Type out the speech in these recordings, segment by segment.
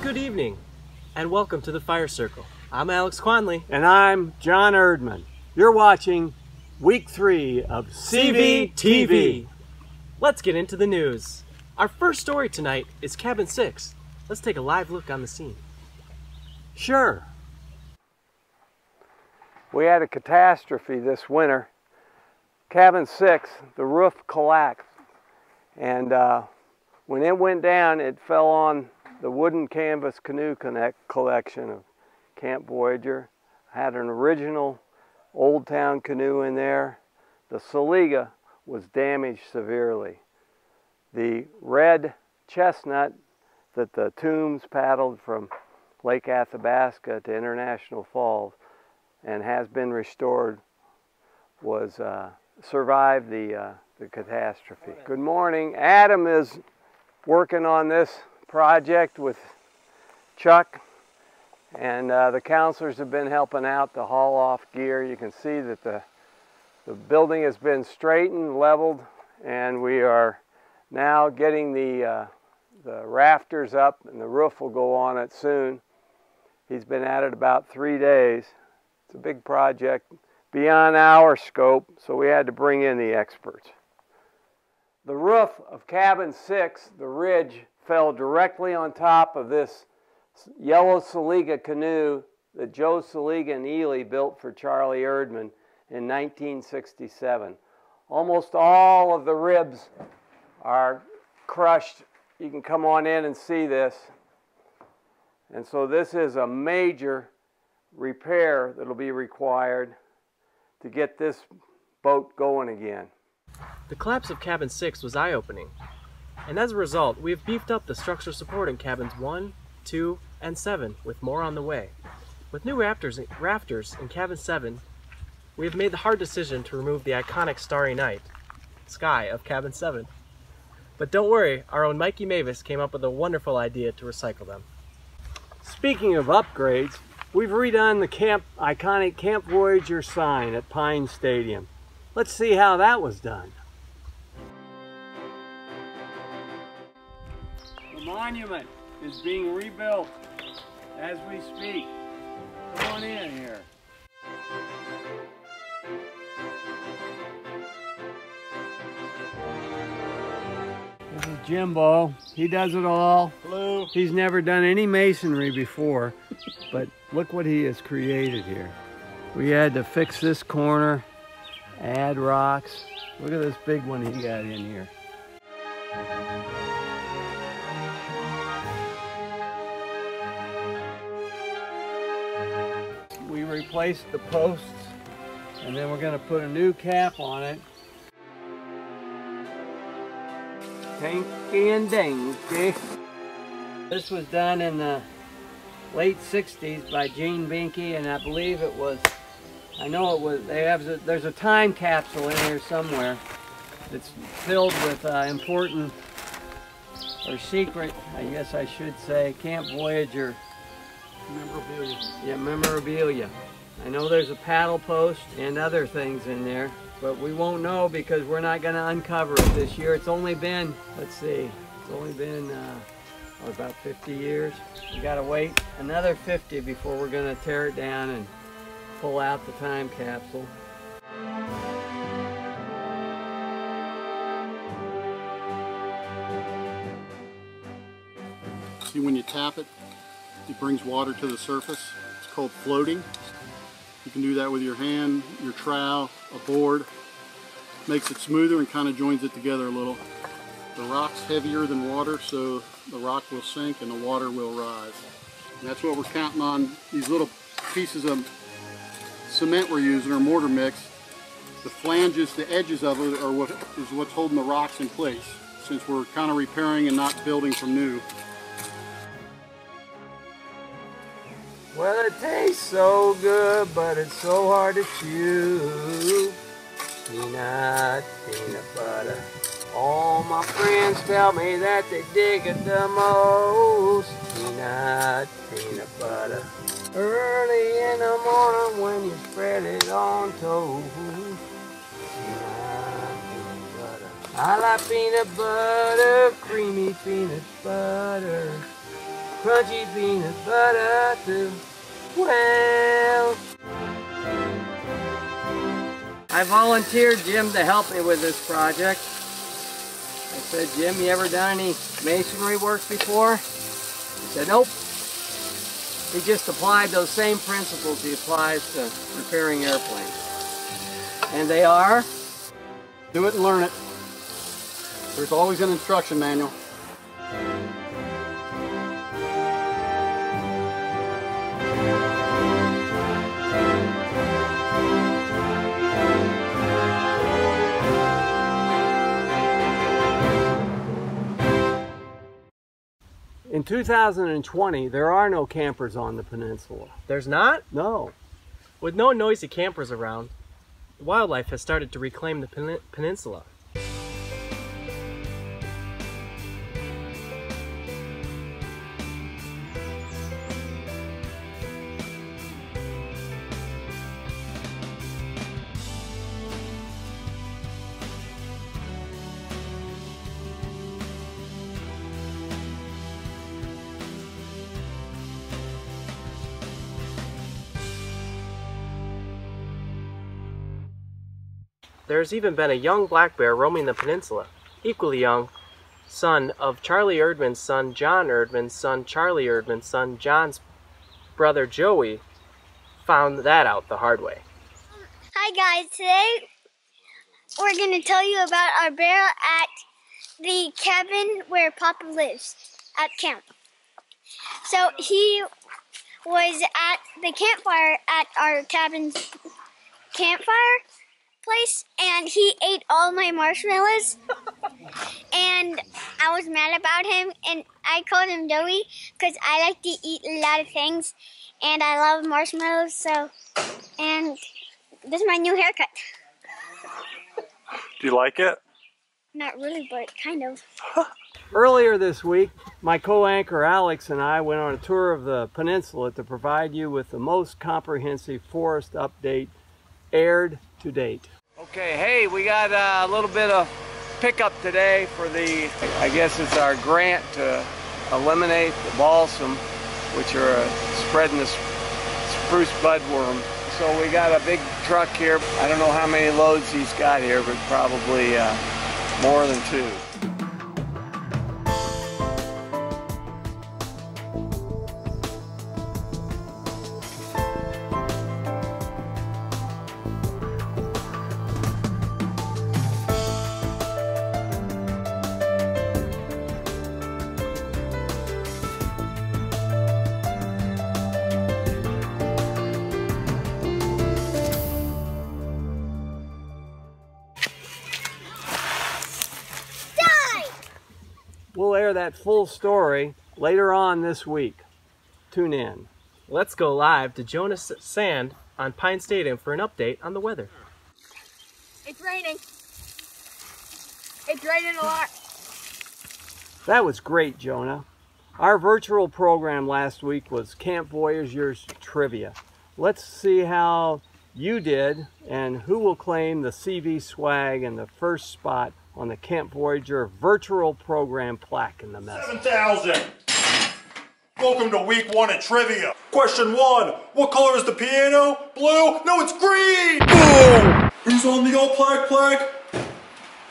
Good evening, and welcome to the Fire Circle. I'm Alex Quanley. And I'm John Erdman. You're watching Week 3 of CVTV. Let's get into the news. Our first story tonight is Cabin 6. Let's take a live look on the scene. Sure. We had a catastrophe this winter. Cabin 6, the roof collapsed. And when it went down, it fell on the wooden canvas canoe collection of Camp Voyager. I had an original Old Town canoe in there. The Saliga was damaged severely. The red chestnut that the Tombs paddled from Lake Athabasca to International Falls and has been restored was survived the catastrophe. Good morning. Adam is working on this project with Chuck, and the counselors have been helping out to haul off gear. You can see that the building has been straightened, leveled, and we are now getting the rafters up, and the roof will go on it soon. He's been at it about 3 days. It's a big project beyond our scope, so we had to bring in the experts. The roof of Cabin 6, the ridge, fell directly on top of this yellow Saliga canoe that Joe Saliga and Ely built for Charlie Erdman in 1967. Almost all of the ribs are crushed. You can come on in and see this. And so this is a major repair that will be required to get this boat going again. The collapse of Cabin 6 was eye-opening, and as a result, we have beefed up the structural support in Cabins 1, 2, and 7, with more on the way. With new rafters in Cabin 7, we have made the hard decision to remove the iconic Starry Night sky of Cabin 7. But don't worry, our own Mikey Mavis came up with a wonderful idea to recycle them. Speaking of upgrades, we've redone the iconic Camp Voyager sign at Pine Stadium. Let's see how that was done. The monument is being rebuilt as we speak. Come on in here. This is Jimbo. He does it all. Hello. He's never done any masonry before, but look what he has created here. We had to fix this corner, add rocks. Look at this big one he got in here. We replaced the posts, and then we're going to put a new cap on it. Tanky and danky. This was done in the late 60s by Gene Binky, and I believe it was, I know it was, there's a time capsule in here somewhere that's filled with important, or secret, I guess I should say, Camp Voyager Memorabilia. Yeah, memorabilia. I know there's a paddle post and other things in there, but we won't know because we're not going to uncover it this year. It's only been, let's see, it's only been about 50 years. We got to wait another 50 before we're going to tear it down and pull out the time capsule. See, when you tap it, it brings water to the surface. It's called floating. You can do that with your hand, your trowel, a board. Makes it smoother and kind of joins it together a little. The rock's heavier than water, so the rock will sink and the water will rise. And that's what we're counting on. These little pieces of cement we're using, or mortar mix, the flanges, the edges of it are what's holding the rocks in place, since we're kind of repairing and not building from new. Well, it tastes so good, but it's so hard to chew. Peanut butter. All my friends tell me that they dig it the most. Peanut butter. Early in the morning when you spread it on toast. Peanut butter. I like peanut butter, creamy peanut butter. crunchy peanut butter too. Well, I volunteered Jim to help me with this project. I said, Jim, you ever done any masonry work before? He said, nope. He just applied those same principles he applies to repairing airplanes. And they are? Do it and learn it. There's always an instruction manual. In 2020, there are no campers on the peninsula. There's not? No. With no noisy campers around, wildlife has started to reclaim the peninsula. There's even been a young black bear roaming the peninsula, equally young, son of Charlie Erdman's son, John Erdman's son, Charlie Erdman's son, John's brother Joey, found that out the hard way. Hi guys, today we're going to tell you about our bear at the cabin where Papa lives, at camp. So he was at the campfire at our cabin's campfire place, and he ate all my marshmallows, and I was mad about him, and I called him Joey because I like to eat a lot of things, and I love marshmallows. So, and this is my new haircut. Do you like it? Not really, but kind of. Earlier this week, my co-anchor Alex and I went on a tour of the peninsula to provide you with the most comprehensive forest update aired to date. Okay, hey, we got a little bit of pickup today for the, I guess it's our grant to eliminate the balsam, which are spreading the spruce budworm. So we got a big truck here. I don't know how many loads he's got here, but probably more than 2. We'll air that full story later on this week. Tune in. Let's go live to Jonas Sand on Pine Stadium for an update on the weather. It's raining. It's raining a lot. That was great, Jonah. Our virtual program last week was Camp Voyageurs Trivia. Let's see how you did and who will claim the CV swag and the first spot on the Camp Voyager virtual program plaque in the mess. 7,000! Welcome to week 1 at trivia. Question 1, what color is the piano? Blue? No, it's green! Boom! Who's on the old plaque?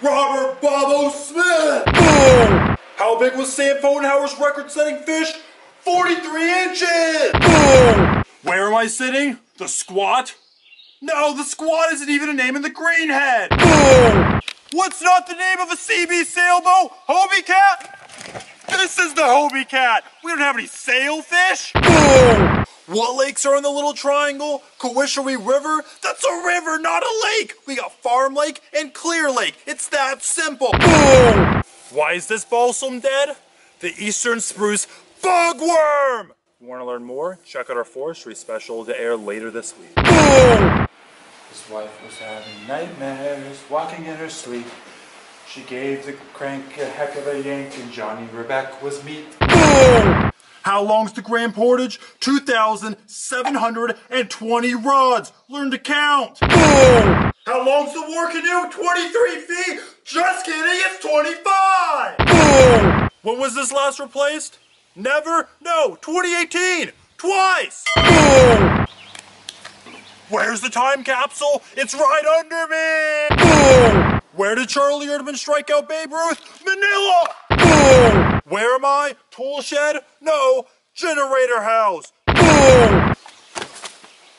Robert Bobo Smith! Boom! How big was Sam Fodenhauer's record-setting fish? 43 inches! Boom! Where am I sitting? The squat? No, the squat isn't even a name in the greenhead! Boom! What's not the name of a CB sailboat? Hobie Cat? This is the Hobie Cat. We don't have any sailfish. Boom! What lakes are in the little triangle? Cowishery River? That's a river, not a lake. We got Farm Lake and Clear Lake. It's that simple. Boom! Why is this balsam dead? The eastern spruce bugworm. You want to learn more? Check out our forestry special to air later this week. Boom! His wife was having nightmares, walking in her sleep. She gave the crank a heck of a yank, and Johnny Rebecca was meat. Boom! How long's the Grand Portage? 2,720 rods. Learn to count. Boom! How long's the War Canoe? 23 feet. Just kidding, it's 25. Boom! When was this last replaced? Never? No, 2018! Twice! Boom! Where's the time capsule? It's right under me! Boom! Where did Charlie Erdman strike out Babe Ruth? Manila! Boom! Where am I? Tool shed? No, generator house! Boom!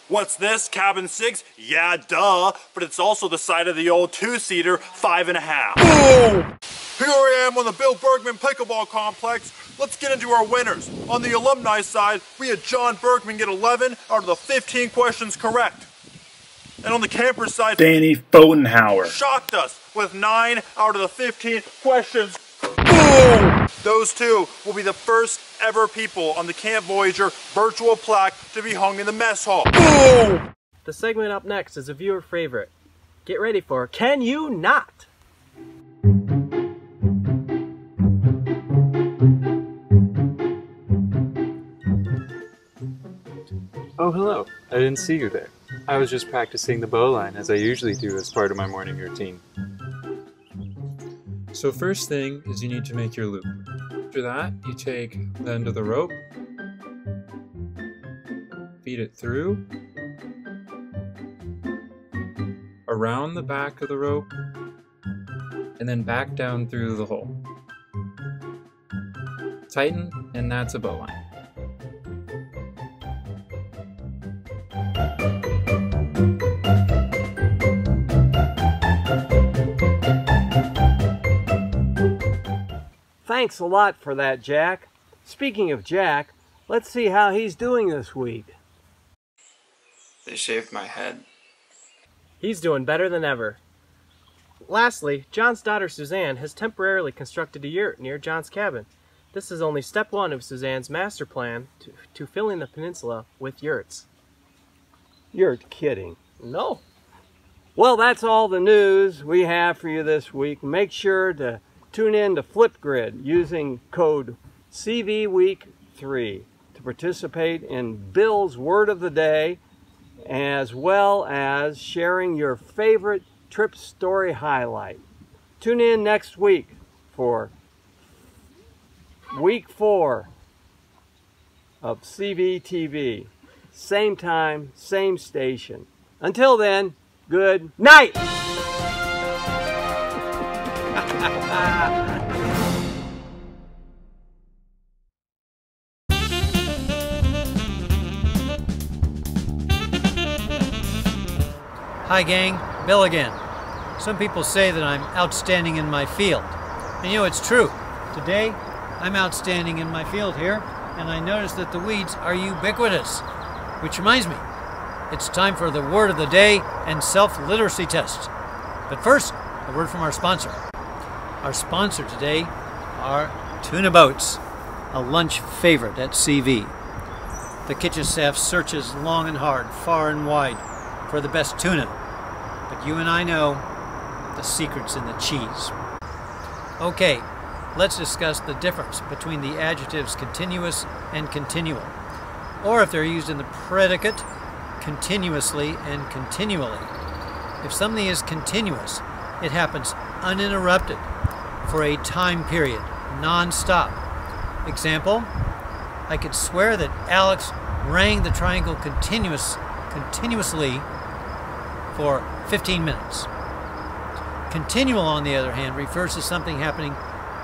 What's this? Cabin 6? Yeah, duh, but it's also the side of the old two-seater 5.5. Boom! Here I am on the Bill Bergman Pickleball Complex. Let's get into our winners. On the alumni side, we had John Bergman get 11 out of the 15 questions correct. And on the camper side, Danny Fotenhauer shocked us with 9 out of the 15 questions. Boom! Those two will be the first ever people on the Camp Voyager virtual plaque to be hung in the mess hall. Boom! The segment up next is a viewer favorite. Get ready for Can You Not? Oh, hello. I didn't see you there. I was just practicing the bowline as I usually do as part of my morning routine. So first thing is you need to make your loop. After that, you take the end of the rope, feed it through, around the back of the rope, and then back down through the hole. Tighten, and that's a bowline. Thanks a lot for that, Jack. Speaking of Jack, let's see how he's doing this week. They shaved my head. He's doing better than ever. Lastly, John's daughter Suzanne has temporarily constructed a yurt near John's cabin. This is only step one of Suzanne's master plan to filling the peninsula with yurts. You're kidding. No. Well, that's all the news we have for you this week. Make sure to tune in to FlipGrid using code CVWeek3 to participate in Bill's Word of the Day, as well as sharing your favorite trip story highlight. Tune in next week for week 4 of CVTV. Same time, same station. Until then, good night! Hi gang, Bill again. Some people say that I'm outstanding in my field. And you know, it's true. Today, I'm outstanding in my field here, and I noticed that the weeds are ubiquitous. Which reminds me, it's time for the word of the day and self-literacy test. But first, a word from our sponsor. Our sponsor today are tuna boats, a lunch favorite at CV. The kitchen staff searches long and hard, far and wide, for the best tuna. But you and I know the secret's in the cheese. Okay, let's discuss the difference between the adjectives continuous and continual, or if they're used in the predicate, continuously and continually. If something is continuous, it happens uninterrupted for a time period, non-stop. Example, I could swear that Alex rang the triangle continuously for 15 minutes. Continual, on the other hand, refers to something happening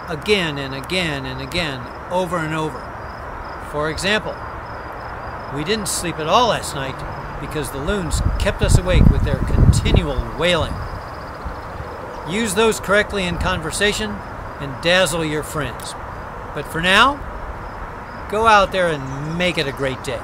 again and again and again, over and over. For example, we didn't sleep at all last night because the loons kept us awake with their continual wailing. Use those correctly in conversation and dazzle your friends. But for now, go out there and make it a great day.